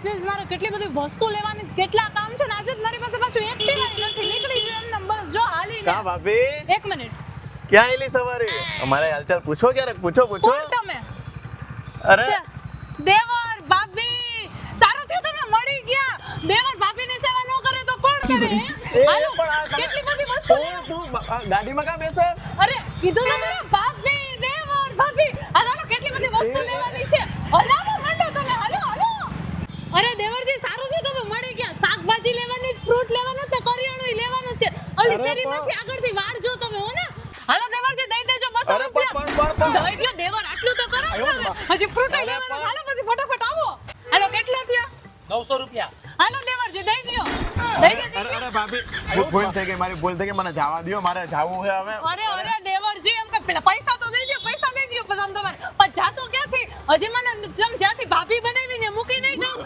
આજે જ મારે કેટલી બધી વસ્તુ લેવાની, કેટલા કામ છે ને આજે જ મારી પાસે પાછું એક્ટિવા નથી, નીકળી ગયું એમને બસ જો હાલીને. કા ભાભી એક મિનિટ. ક્યાં આવેલી સવારે? અમારે હાલચાલ પૂછો ક્યારેક, પૂછો. કોણ તમે? અરે દેવર ભાભી, સારું થયું તમે મળી ગયા. દેવર ભાભીની સેવા ન કરે તો કોણ કરે? હાલો, કેટલી બધી વસ્તુ તું ગાડીમાં કા બેસે? અરે કીધું તો ખરા, ભાભી દેવર ભાભી. હાલો કેટલી બધી વસ્તુ લેવાની છે. હલાવો માંડો તમે, હાલો. અરે દેવરજી સારું છે તમે મળી ગયા. શાકભાજી લેવાની, ફ્રૂટ લેવાનું તે કરિયાણું લેવાનું છે. ઓલી શેરીમાંથી આગળથી વાળ જો તમે હો ને. હાલો દેવરજી દઈ દેજો 200 રૂપિયા. દઈ દો દેવર, આટલું તો કરો ને. હજી ફ્રૂટ લેવાનું. હાલો પછી ફટાફટ આવો. હાલો કેટલા થયા? 900 રૂપિયા. હાલો દેવરજી દઈ દો. અરે ભાભી ભૂલ થઈ ગઈ, મારી ભૂલ થઈ ગઈ, મને જવા દ્યો, મારે જાવું છે હવે. અરે દેવરજી એમ કે પેલા પૈસા તો દઈ દો, પૈસા દઈ દો. પછી તમારે પણ જાશો ક્યાંથી? હજી મને જ્યાંથી ભાભી બનાવીને મૂકી નહીં જાવ.